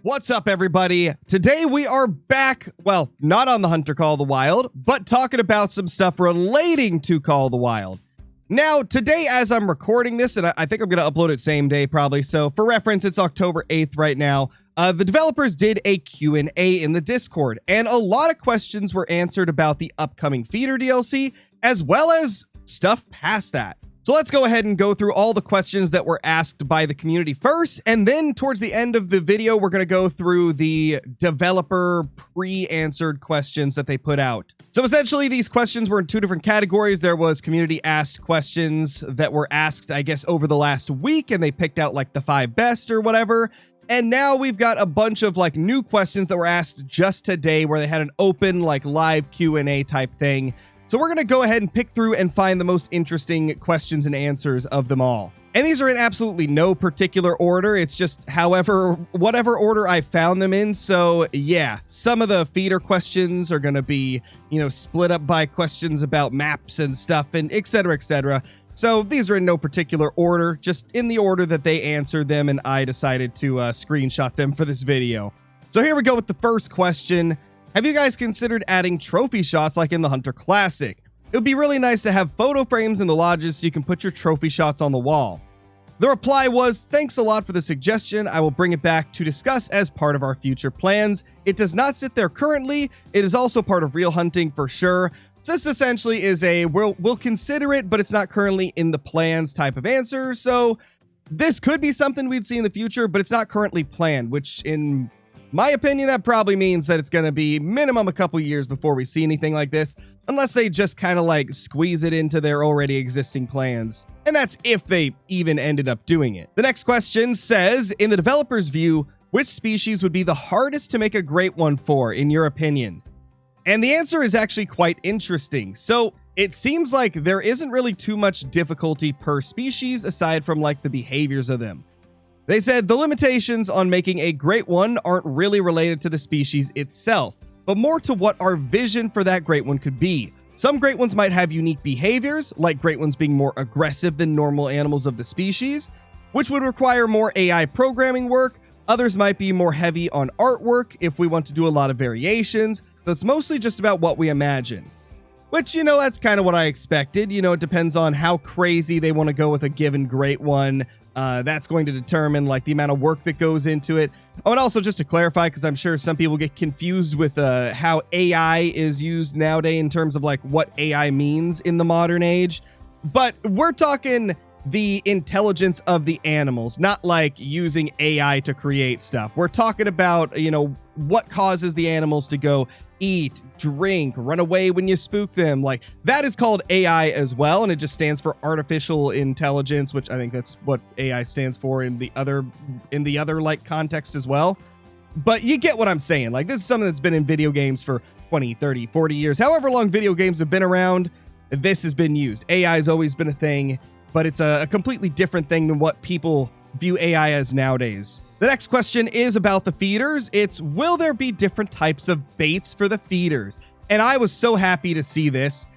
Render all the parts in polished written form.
What's up, everybody? Today we are back, well, not on the Hunter Call of the Wild, but talking about some stuff relating to Call of the Wild. Now, today, as I'm recording this, and I think I'm going to upload it same day probably, so for reference, it's October 8th right now. The developers did a Q&A in the Discord, and a lot of questions were answered about the upcoming Feeder DLC, as well as stuff past that. So let's go ahead and go through all the questions that were asked by the community first, and then towards the end of the video, we're going to go through the developer pre-answered questions that they put out. So essentially, these questions were in two different categories. There was community asked questions that were asked, I guess, over the last week, and they picked out like the 5 best or whatever. And now we've got a bunch of like new questions that were asked just today where they had an open like live Q&A type thing. So we're going to go ahead and pick through and find the most interesting questions and answers of them all. And these are in absolutely no particular order. It's just whatever order I found them in. So yeah, some of the feeder questions are going to be, split up by questions about maps and stuff and et cetera, et cetera. So these are in no particular order, just in the order that they answered them, and I decided to screenshot them for this video. So here we go with the first question. Have you guys considered adding trophy shots like in the Hunter Classic? It would be really nice to have photo frames in the lodges so you can put your trophy shots on the wall. The reply was, thanks a lot for the suggestion. I will bring it back to discuss as part of our future plans. It does not sit there currently. It is also part of real hunting for sure. So this essentially is a we'll consider it, but it's not currently in the plans type of answer. So this could be something we'd see in the future, but it's not currently planned, which in my opinion, that probably means that it's going to be minimum a couple years before we see anything like this, unless they just kind of like squeeze it into their already existing plans. And that's if they even ended up doing it. The next question says, in the developer's view, which species would be the hardest to make a great one for, in your opinion? And the answer is actually quite interesting. So it seems like there isn't really too much difficulty per species aside from like the behaviors of them. They said the limitations on making a great one aren't really related to the species itself, but more to what our vision for that great one could be. Some great ones might have unique behaviors, like great ones being more aggressive than normal animals of the species, which would require more AI programming work. Others might be more heavy on artwork if we want to do a lot of variations. So it's mostly just about what we imagine. Which, that's kind of what I expected. It depends on how crazy they want to go with a given great one. That's going to determine like the amount of work that goes into it. Oh, and also just to clarify, because I'm sure some people get confused with how AI is used nowadays in terms of like what AI means in the modern age. But we're talking the intelligence of the animals, not like using AI to create stuff. We're talking about, what causes the animals to go eat, drink, run away when you spook them. Like that is called AI as well, and it just stands for artificial intelligence, which I think that's what AI stands for in the other like context as well. But you get what I'm saying. Like this is something that's been in video games for 20, 30, 40 years. However long video games have been around, this has been used. AI has always been a thing, but it's a completely different thing than what people view AI as nowadays. The next question is about the feeders. It's, will there be different types of baits for the feeders? And I was so happy to see this.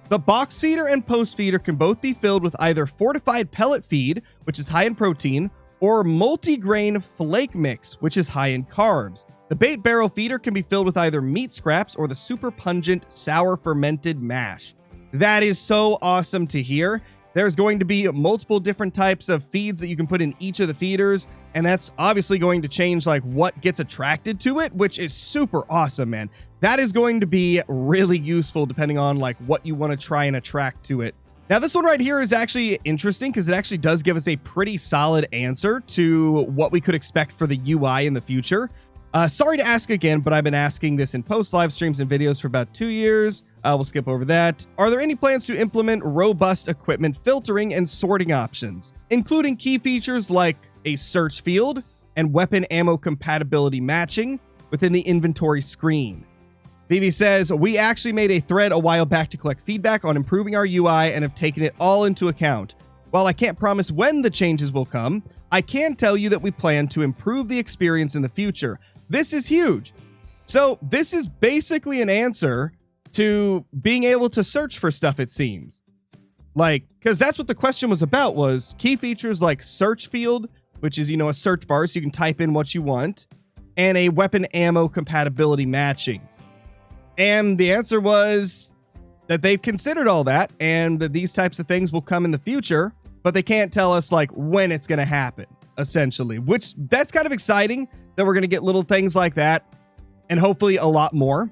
The box feeder and post feeder can both be filled with either fortified pellet feed, which is high in protein, or multi-grain flake mix, which is high in carbs. The bait barrel feeder can be filled with either meat scraps or the super pungent sour fermented mash. That is so awesome to hear. There's going to be multiple different types of feeds that you can put in each of the feeders, and that's obviously going to change like what gets attracted to it, which is super awesome, man. That is going to be really useful depending on like what you want to try and attract to it. Now, this one right here is actually interesting because it actually does give us a pretty solid answer to what we could expect for the UI in the future. Sorry to ask again, but I've been asking this in post live streams and videos for about 2 years. We'll skip over that. Are there any plans to implement robust equipment filtering and sorting options, including key features like a search field and weapon ammo compatibility matching within the inventory screen? Vivi says, we actually made a thread a while back to collect feedback on improving our UI and have taken it all into account. While I can't promise when the changes will come, I can tell you that we plan to improve the experience in the future. This is huge. So this is basically an answer to being able to search for stuff, it seems. Like, because that's what the question was about, was key features like search field, which is, a search bar, so you can type in what you want. and a weapon ammo compatibility matching. And the answer was that they've considered all that and that these types of things will come in the future, but they can't tell us like when it's going to happen, essentially, which that's kind of exciting that we're going to get little things like that and hopefully a lot more,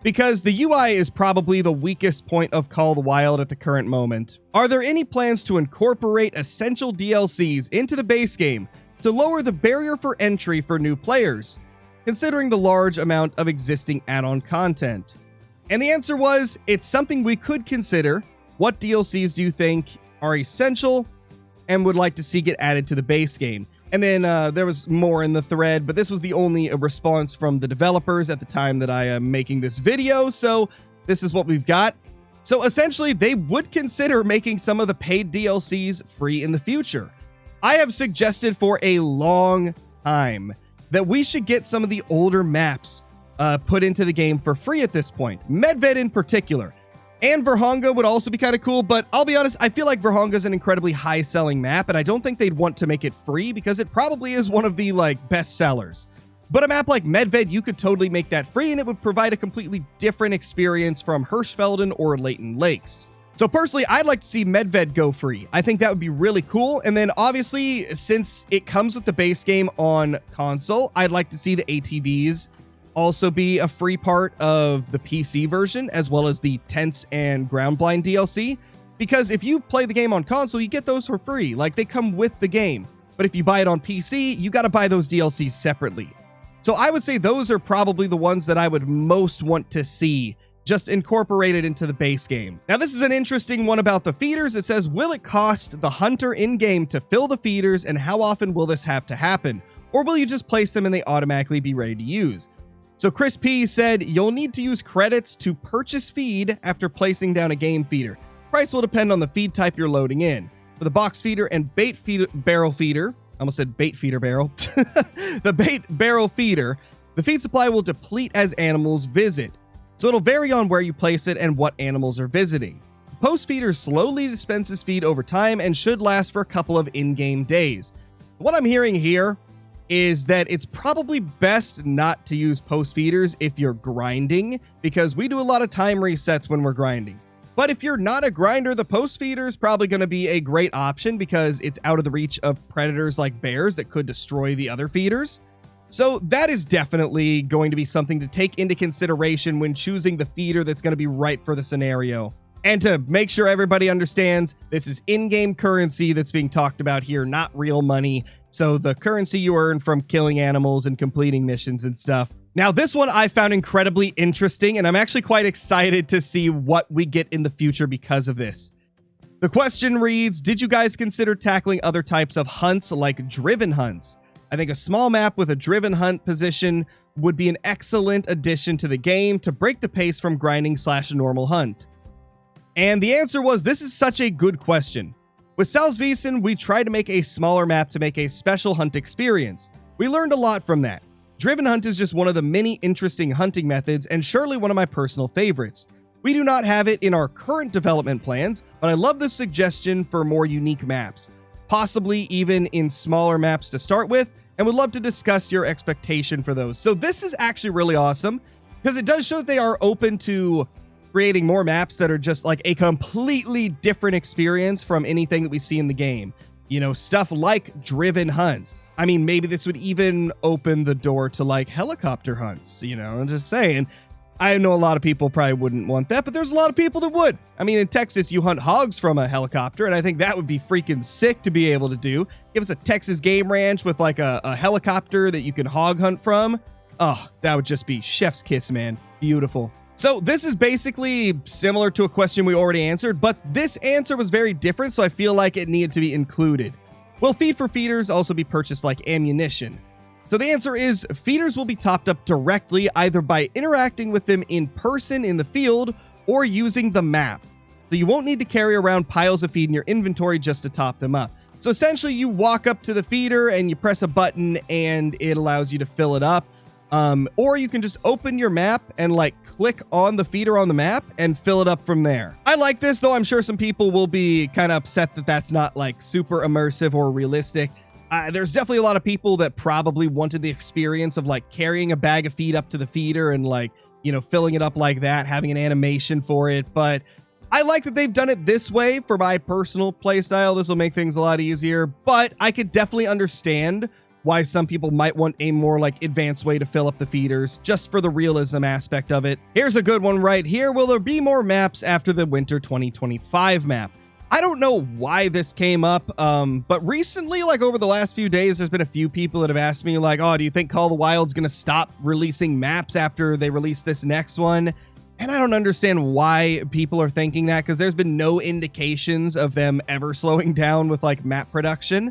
because the UI is probably the weakest point of Call of the Wild at the current moment. Are there any plans to incorporate essential DLCs into the base game to lower the barrier for entry for new players, considering the large amount of existing add-on content? And the answer was, it's something we could consider. What DLCs do you think are essential and would like to see get added to the base game? And then there was more in the thread, but this was the only response from the developers at the time that I am making this video, so this is what we've got. So essentially, they would consider making some of the paid DLCs free in the future. I have suggested for a long time that we should get some of the older maps put into the game for free at this point. Medved in particular. And Verhonga would also be kind of cool, but I'll be honest, I feel like Verhonga is an incredibly high-selling map, and I don't think they'd want to make it free because it probably is one of the, like, best sellers. But a map like Medved, you could totally make that free, and it would provide a completely different experience from Hirschfelden or Leighton Lakes. So personally, I'd like to see Medved go free. I think that would be really cool. And then obviously, since it comes with the base game on console, I'd like to see the ATVs also be a free part of the PC version, as well as the Tents and Groundblind DLC. Because if you play the game on console, you get those for free. Like, they come with the game. But if you buy it on PC, you got to buy those DLCs separately. So I would say those are probably the ones that I would most want to see just incorporated into the base game. Now, this is an interesting one about the feeders. It says, will it cost the hunter in-game to fill the feeders, and how often will this have to happen? Or will you just place them and they automatically be ready to use? So Chris P said, you'll need to use credits to purchase feed after placing down a game feeder. Price will depend on the feed type you're loading in. For the box feeder and bait barrel feeder, I almost said bait feeder barrel, the bait barrel feeder, the feed supply will deplete as animals visit. So it'll vary on where you place it and what animals are visiting. Post feeder slowly dispenses feed over time and should last for a couple of in-game days. What I'm hearing here is that it's probably best not to use post feeders if you're grinding, because we do a lot of time resets when we're grinding. But if you're not a grinder, the post feeder is probably going to be a great option because it's out of the reach of predators like bears that could destroy the other feeders. So that is definitely going to be something to take into consideration when choosing the feeder that's going to be right for the scenario. And to make sure everybody understands, this is in-game currency that's being talked about here, not real money. So the currency you earn from killing animals and completing missions and stuff. Now, this one I found incredibly interesting, and I'm actually quite excited to see what we get in the future because of this. The question reads, did you guys consider tackling other types of hunts like driven hunts? I think a small map with a driven hunt position would be an excellent addition to the game to break the pace from grinding / normal hunt. And the answer was, this is such a good question. With Salsvisen, we tried to make a smaller map to make a special hunt experience. We learned a lot from that. Driven hunt is just one of the many interesting hunting methods and surely one of my personal favorites. We do not have it in our current development plans, but I love this suggestion for more unique maps, possibly even in smaller maps to start with, and would love to discuss your expectation for those. So this is actually really awesome because it does show that they are open to creating more maps that are just like a completely different experience from anything that we see in the game. You know, stuff like driven hunts. I mean, maybe this would even open the door to like helicopter hunts, you know, I'm just saying. I know a lot of people probably wouldn't want that, but there's a lot of people that would. I mean, in Texas, you hunt hogs from a helicopter, and I think that would be freaking sick to be able to do. Give us a Texas game ranch with like a helicopter that you can hog hunt from. Oh, that would just be chef's kiss, man. Beautiful. So this is basically similar to a question we already answered, but this answer was very different, so I feel like it needed to be included. Will feed for feeders also be purchased like ammunition? So the answer is feeders will be topped up directly either by interacting with them in person in the field or using the map. So you won't need to carry around piles of feed in your inventory just to top them up. So essentially you walk up to the feeder and you press a button and it allows you to fill it up. Or you can just open your map and like click on the feeder on the map and fill it up from there. I like this, though I'm sure some people will be kind of upset that that's not like super immersive or realistic. There's definitely a lot of people that probably wanted the experience of like carrying a bag of feed up to the feeder and like, you know, filling it up like that, having an animation for it. But I like that they've done it this way for my personal playstyle. This will make things a lot easier, but I could definitely understand why some people might want a more like advanced way to fill up the feeders just for the realism aspect of it. Here's a good one right here. Will there be more maps after the winter 2025 map? I don't know why this came up, but recently, like over the last few days, there's been a few people that have asked me like, oh, do you think Call of the Wild's going to stop releasing maps after they release this next one? And I don't understand why people are thinking that, because there's been no indications of them ever slowing down with like map production.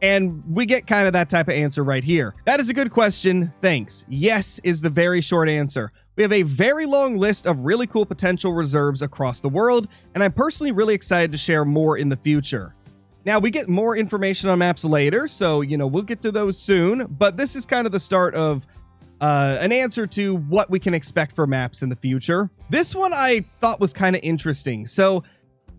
And we get kind of that type of answer right here. That is a good question. Thanks. Yes is the very short answer. We have a very long list of really cool potential reserves across the world, and I'm personally really excited to share more in the future. Now, we get more information on maps later, so, you know, we'll get to those soon, but this is kind of the start of an answer to what we can expect for maps in the future. This one I thought was kind of interesting. So,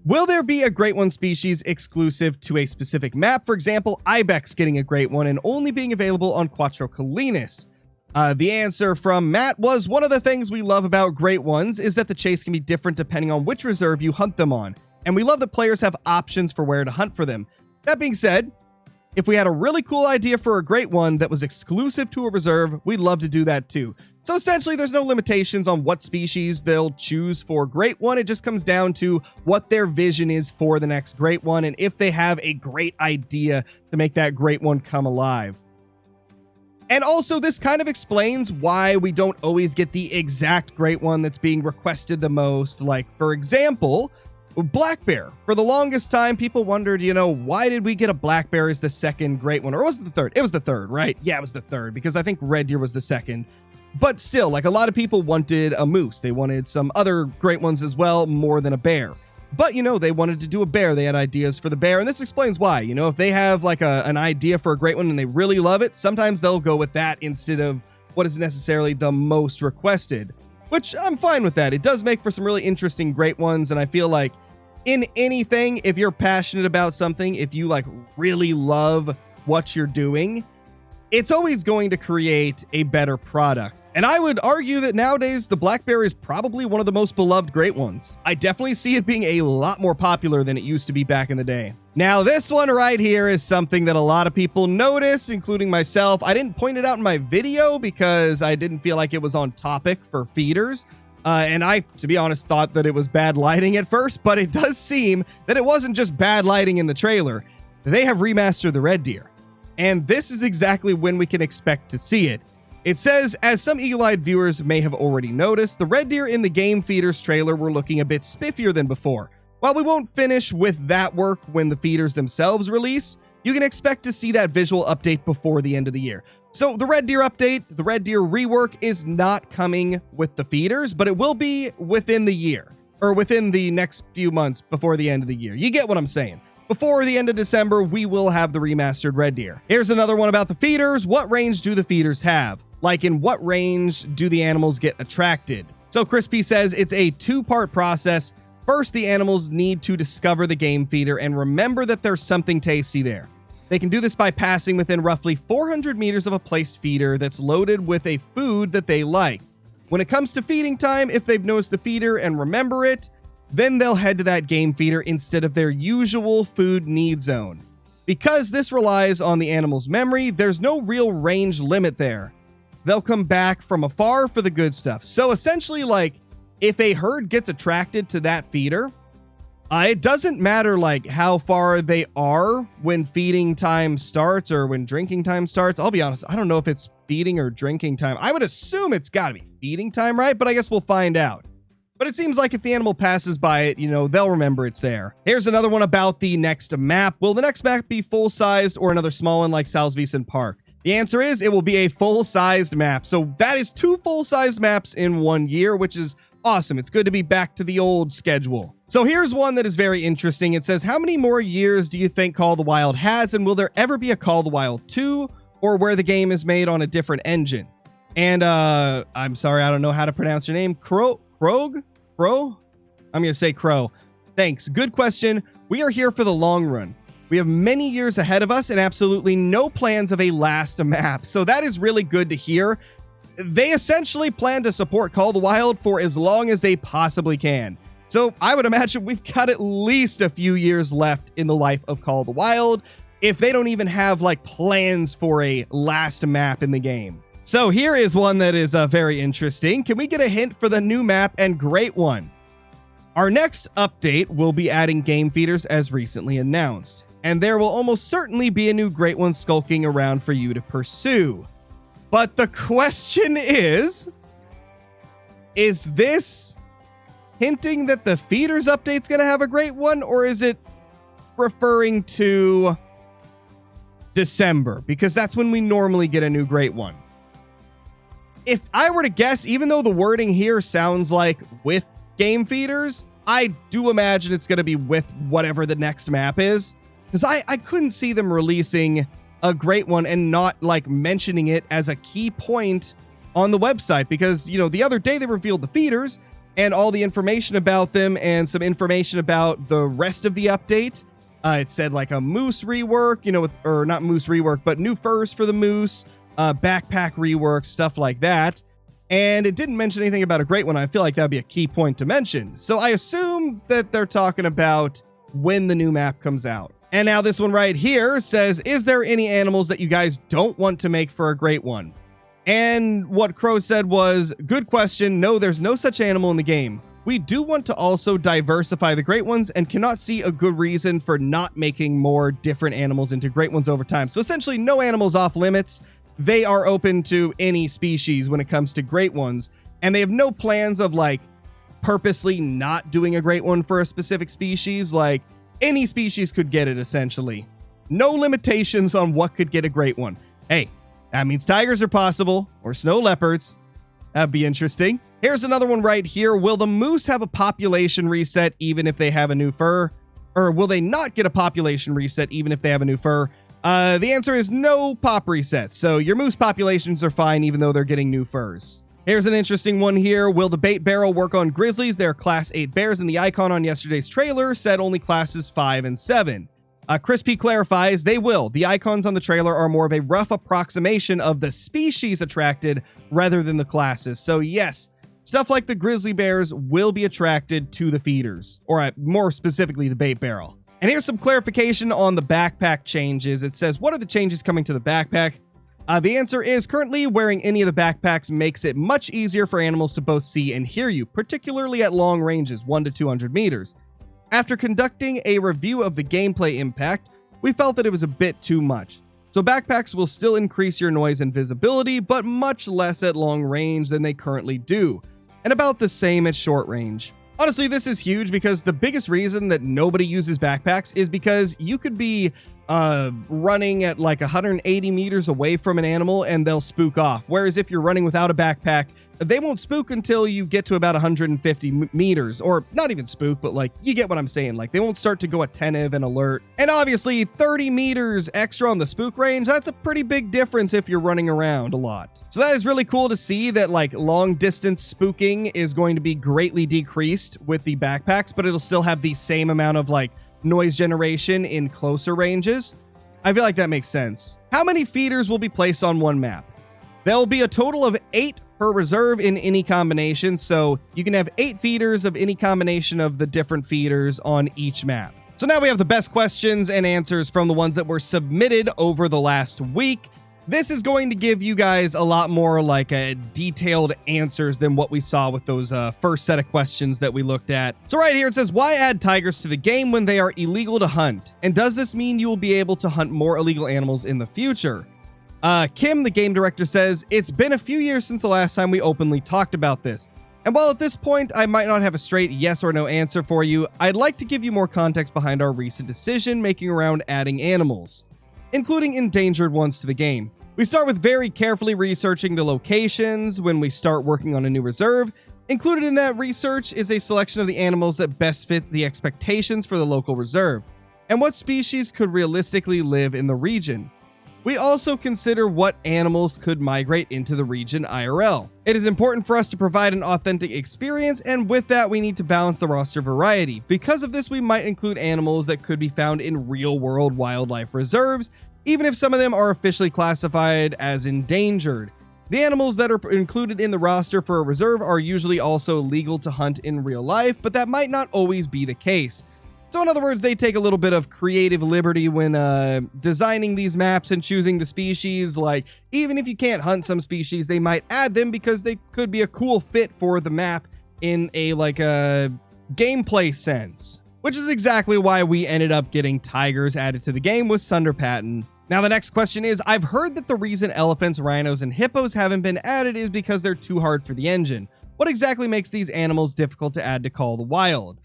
will there be a Great One species exclusive to a specific map? For example, Ibex getting a Great One and only being available on Quattro Colinas. The answer from Matt was, one of the things we love about Great Ones is that the chase can be different depending on which reserve you hunt them on. And we love that players have options for where to hunt for them. That being said, if we had a really cool idea for a Great One that was exclusive to a reserve, we'd love to do that too. So essentially, there's no limitations on what species they'll choose for Great One. It just comes down to what their vision is for the next Great One and if they have a great idea to make that Great One come alive. And also, this kind of explains why we don't always get the exact Great One that's being requested the most. Like, for example, Black Bear. For the longest time, people wondered, you know, why did we get a Black Bear as the second Great One? Or was it the third? It was the third, right? Yeah, it was the third, because I think Red Deer was the second. But still, like, a lot of people wanted a moose. They wanted some other Great Ones as well, more than a bear. But, you know, they wanted to do a bear. They had ideas for the bear, and this explains why. You know, if they have, like, an idea for a Great One and they really love it, sometimes they'll go with that instead of what is necessarily the most requested, which I'm fine with that. It does make for some really interesting Great Ones, and I feel like in anything, if you're passionate about something, if you, like, really love what you're doing, it's always going to create a better product. And I would argue that nowadays, the Black Bear is probably one of the most beloved Great Ones. I definitely see it being a lot more popular than it used to be back in the day. Now, this one right here is something that a lot of people noticed, including myself. I didn't point it out in my video because I didn't feel like it was on topic for feeders. And I, to be honest, thought that it was bad lighting at first, but it does seem that it wasn't just bad lighting in the trailer. They have remastered the Red Deer. And this is exactly when we can expect to see it. It says, as some eagle-eyed viewers may have already noticed, the Red Deer in the Game Feeders trailer were looking a bit spiffier than before. While we won't finish with that work when the feeders themselves release, you can expect to see that visual update before the end of the year. So the Red Deer update, the Red Deer rework is not coming with the feeders, but it will be within the year, or within the next few months before the end of the year. You get what I'm saying. Before the end of December, we will have the remastered Red Deer. Here's another one about the feeders. What range do the feeders have? Like, in what range do the animals get attracted? So Crispy says it's a two-part process. First, the animals need to discover the game feeder and remember that there's something tasty there. They can do this by passing within roughly 400 meters of a placed feeder that's loaded with a food that they like. When it comes to feeding time, if they've noticed the feeder and remember it, then they'll head to that game feeder instead of their usual food need zone. Because this relies on the animal's memory, there's no real range limit there. They'll come back from afar for the good stuff. So essentially, like, if a herd gets attracted to that feeder, it doesn't matter, like, how far they are when feeding time starts or when drinking time starts. I'll be honest, I don't know if it's feeding or drinking time. I would assume it's got to be feeding time, right? But I guess we'll find out. But it seems like if the animal passes by it, you know, they'll remember it's there. Here's another one about the next map. Will the next map be full-sized or another small one like Salsvisen Park? The answer is it will be a full-sized map. So that is 2 full-sized maps in 1 year, which is awesome. It's good to be back to the old schedule. So here's one that is very interesting. It says, how many more years do you think Call of the Wild has? And will there ever be a Call of the Wild 2 or where the game is made on a different engine? And I'm sorry, I don't know how to pronounce your name. Crow? I'm going to say Crow. Thanks. Good question. We are here for the long run. We have many years ahead of us and absolutely no plans of a last map. So that is really good to hear. They essentially plan to support Call of the Wild for as long as they possibly can. So I would imagine we've got at least a few years left in the life of Call of the Wild, if they don't even have like plans for a last map in the game. So here is one that is very interesting. Can we get a hint for the new map and great one? Our next update will be adding game feeders as recently announced, and there will almost certainly be a new great one skulking around for you to pursue. But the question is this hinting that the feeders update's going to have a great one, or is it referring to December? Because that's when we normally get a new great one. If I were to guess, even though the wording here sounds like with game feeders, I do imagine it's going to be with whatever the next map is, because I couldn't see them releasing a great one and not like mentioning it as a key point on the website, because, you know, the other day they revealed the feeders and all the information about them and some information about the rest of the update. It said like a moose rework, you know, or not moose rework, but new furs for the moose, backpack rework, stuff like that. And it didn't mention anything about a great one. I feel like that would be a key point to mention. So I assume that they're talking about when the new map comes out. And now this one right here says, is there any animals that you guys don't want to make for a great one? And what Crow said was, good question. No, there's no such animal in the game. We do want to also diversify the great ones and cannot see a good reason for not making more different animals into great ones over time. So essentially no animals off limits. They are open to any species when it comes to great ones, and they have no plans of like purposely not doing a great one for a specific species. Like any species could get it essentially. No limitations on what could get a great one. Hey, that means tigers are possible, or snow leopards. That'd be interesting. Here's another one right here. Will the moose have a population reset even if they have a new fur? Or will they not get a population reset even if they have a new fur? The answer is no pop resets. So your moose populations are fine even though they're getting new furs. Here's an interesting one here. Will the bait barrel work on grizzlies? They're class 8 bears, and the icon on yesterday's trailer said only classes 5 and 7. Chris P clarifies they will. The icons on the trailer are more of a rough approximation of the species attracted rather than the classes. So yes, stuff like the grizzly bears will be attracted to the feeders, or more specifically the bait barrel. And here's some clarification on the backpack changes. It says, what are the changes coming to the backpack? The answer is currently wearing any of the backpacks makes it much easier for animals to both see and hear you, particularly at long ranges, 1 to 200 meters. After conducting a review of the gameplay impact, we felt that it was a bit too much. So backpacks will still increase your noise and visibility, but much less at long range than they currently do, and about the same at short range. Honestly, this is huge because the biggest reason that nobody uses backpacks is because you could be running at like 180 meters away from an animal and they'll spook off. Whereas if you're running without a backpack, they won't spook until you get to about 150 meters, or not even spook, but like, you get what I'm saying. Like, they won't start to go attentive and alert. And obviously 30 meters extra on the spook range, that's a pretty big difference if you're running around a lot. So that is really cool to see that like long distance spooking is going to be greatly decreased with the backpacks, but it'll still have the same amount of like noise generation in closer ranges. I feel like that makes sense. How many feeders will be placed on one map? There will be a total of 8 per reserve in any combination, so you can have 8 feeders of any combination of the different feeders on each map. So now we have the best questions and answers from the ones that were submitted over the last week. This is going to give you guys a lot more like detailed answers than what we saw with those first set of questions that we looked at. So right here it says, why add tigers to the game when they are illegal to hunt? And does this mean you will be able to hunt more illegal animals in the future? Kim, the game director, says, it's been a few years since the last time we openly talked about this. And while at this point I might not have a straight yes or no answer for you, I'd like to give you more context behind our recent decision making around adding animals, including endangered ones, to the game. We start with very carefully researching the locations when we start working on a new reserve. Included in that research is a selection of the animals that best fit the expectations for the local reserve, and what species could realistically live in the region. we also consider what animals could migrate into the region IRL. It is important for us to provide an authentic experience, and with that, we need to balance the roster variety. Because of this, we might include animals that could be found in real-world wildlife reserves, even if some of them are officially classified as endangered. The animals that are included in the roster for a reserve are usually also legal to hunt in real life, but that might not always be the case. So in other words, they take a little bit of creative liberty when designing these maps and choosing the species. Like, even if you can't hunt some species, they might add them because they could be a cool fit for the map in a gameplay sense. Which is exactly why we ended up getting tigers added to the game with Sunder Patten. Now the next question is, I've heard that the reason elephants, rhinos, and hippos haven't been added is because they're too hard for the engine. What exactly makes these animals difficult to add to Call of the Wild?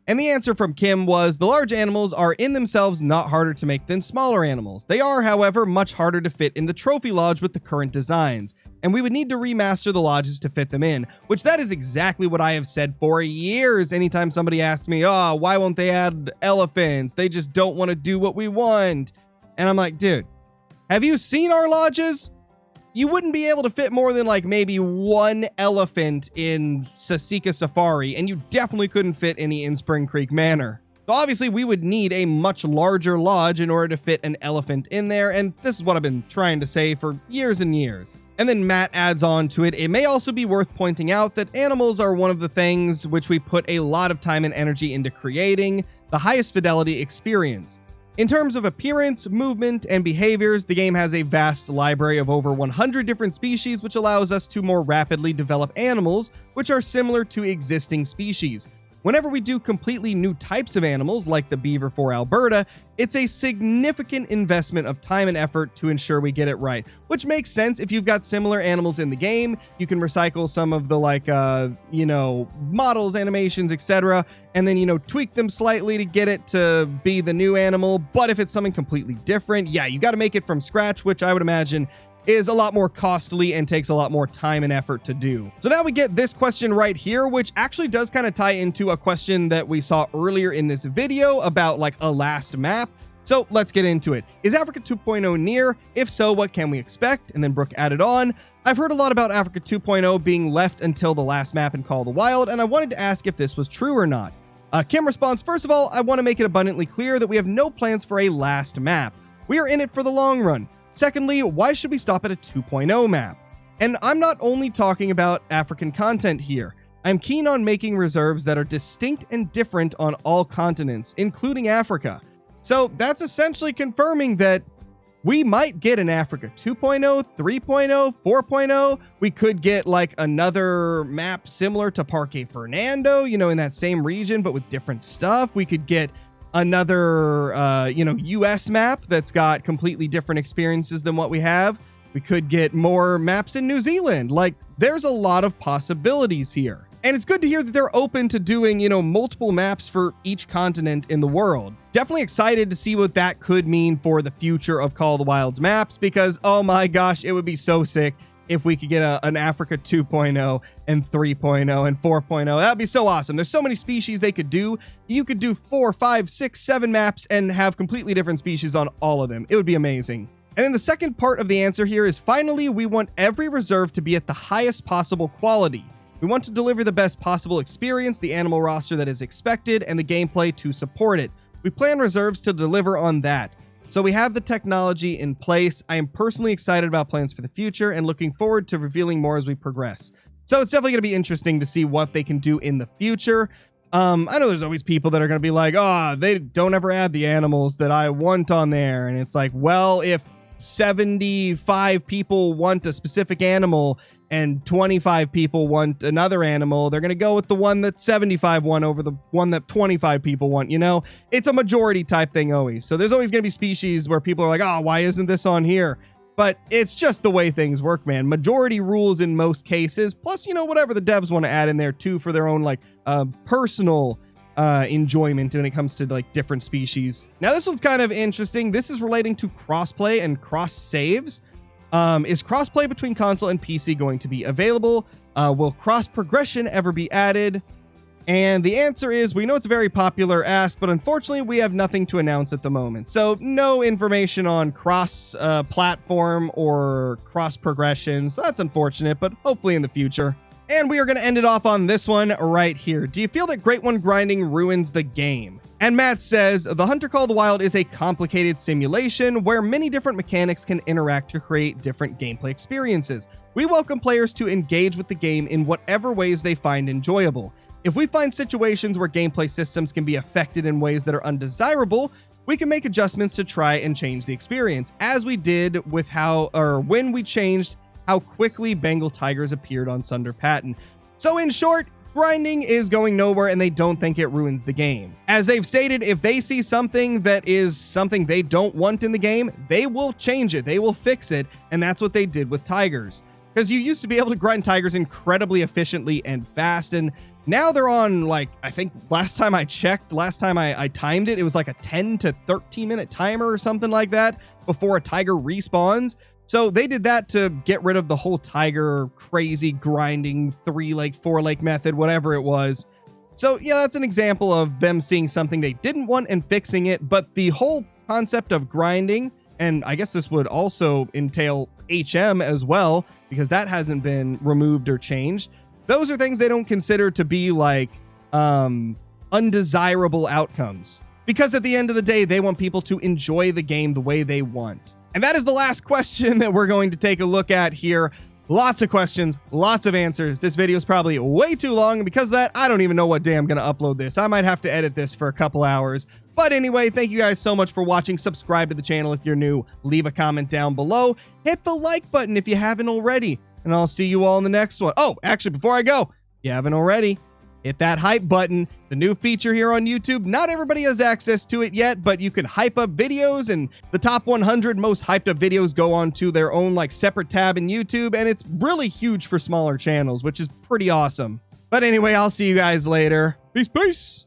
And the answer from Kim was, the large animals are in themselves not harder to make than smaller animals. They are, however, much harder to fit in the trophy lodge with the current designs, and we would need to remaster the lodges to fit them in, which that is exactly what I have said for years. Anytime somebody asks me, oh, why won't they add elephants? They just don't want to do what we want. And I'm like, dude, have you seen our lodges? You wouldn't be able to fit more than like maybe one elephant in Sasika Safari, and you definitely couldn't fit any in Spring Creek Manor. So obviously we would need a much larger lodge in order to fit an elephant in there, and this is what I've been trying to say for years and years. And then Matt adds on to it, it may also be worth pointing out that animals are one of the things which we put a lot of time and energy into creating the highest fidelity experience. In terms of appearance, movement, and behaviors, the game has a vast library of over 100 different species, which allows us to more rapidly develop animals which are similar to existing species. Whenever we do completely new types of animals, like the beaver for Alberta, it's a significant investment of time and effort to ensure we get it right, which makes sense. If you've got similar animals in the game, you can recycle some of the models, animations, etc., and then, tweak them slightly to get it to be the new animal. But if it's something completely different, yeah, you got to make it from scratch, which I would imagine is a lot more costly and takes a lot more time and effort to do. So now we get this question right here, which actually does kind of tie into a question that we saw earlier in this video about like a last map. So let's get into it. Is Africa 2.0 near? If so, what can we expect? And then Brooke added on, I've heard a lot about Africa 2.0 being left until the last map in Call of the Wild, and I wanted to ask if this was true or not. Kim responds, first of all, I want to make it abundantly clear that we have no plans for a last map. We are in it for the long run. Secondly, why should we stop at a 2.0 map? And I'm not only talking about African content here. I'm keen on making reserves that are distinct and different on all continents, including Africa. So that's essentially confirming that we might get an Africa 2.0, 3.0, 4.0. We could get like another map similar to Parque Fernando, in that same region, but with different stuff. We could get another, US map that's got completely different experiences than what we have. We could get more maps in New Zealand. Like, there's a lot of possibilities here. And it's good to hear that they're open to doing, multiple maps for each continent in the world. Definitely excited to see what that could mean for the future of Call of the Wild's maps, because, oh my gosh, it would be so sick if we could get an Africa 2.0 and 3.0 and 4.0. That'd be so awesome. There's so many species they could do. You could do 4, 5, 6, 7 maps and have completely different species on all of them. It would be amazing. And then the second part of the answer here is, finally, we want every reserve to be at the highest possible quality. We want to deliver the best possible experience, the animal roster that is expected, and the gameplay to support it. We plan reserves to deliver on that. So we have the technology in place. I am personally excited about plans for the future and looking forward to revealing more as we progress. So it's definitely going to be interesting to see what they can do in the future. I know there's always people that are going to be like, oh, they don't ever add the animals that I want on there. And it's like, well, if 75 people want a specific animal and 25 people want another animal, they're going to go with the one that 75 want over the one that 25 people want, It's a majority type thing always. So there's always going to be species where people are like, oh, why isn't this on here? But it's just the way things work, man. Majority rules in most cases. Plus, whatever the devs want to add in there too for their own personal enjoyment when it comes to different species. Now this one's kind of interesting. This is relating to crossplay and cross saves. Is crossplay between console and PC going to be available? Will cross progression ever be added? And the answer is, we know it's a very popular ask, but unfortunately we have nothing to announce at the moment. So no information on cross platform or cross progression. So that's unfortunate, but hopefully in the future. And we are going to end it off on this one right here. Do you feel that Great One grinding ruins the game? And Matt says, the Hunter Call of the Wild is a complicated simulation where many different mechanics can interact to create different gameplay experiences. We welcome players to engage with the game in whatever ways they find enjoyable. If we find situations where gameplay systems can be affected in ways that are undesirable, we can make adjustments to try and change the experience, as we did with when we changed how quickly Bengal tigers appeared on Sunder Patton. So in short, grinding is going nowhere and they don't think it ruins the game. As they've stated, if they see something that is something they don't want in the game, they will change it, they will fix it, and that's what they did with tigers. Because you used to be able to grind tigers incredibly efficiently and fast, and now they're on, like, I think last time I checked, last time I timed it, it was like a 10 to 13 minute timer or something like that before a tiger respawns. So they did that to get rid of the whole tiger crazy grinding 3 lake, 4 lake method, whatever it was. So yeah, that's an example of them seeing something they didn't want and fixing it. But the whole concept of grinding, and I guess this would also entail HM as well, because that hasn't been removed or changed. Those are things they don't consider to be like undesirable outcomes, because at the end of the day, they want people to enjoy the game the way they want. And that is the last question that we're going to take a look at here. Lots of questions, lots of answers. This video is probably way too long, and because of that, I don't even know what day I'm going to upload this. I might have to edit this for a couple hours. But anyway, thank you guys so much for watching. Subscribe to the channel if you're new. Leave a comment down below. Hit the like button if you haven't already. And I'll see you all in the next one. Oh, actually, before I go, if you haven't already, hit that hype button. It's a new feature here on YouTube. Not everybody has access to it yet, but you can hype up videos, and the top 100 most hyped up videos go on to their own like separate tab in YouTube, and it's really huge for smaller channels, which is pretty awesome. But anyway, I'll see you guys later. Peace, peace.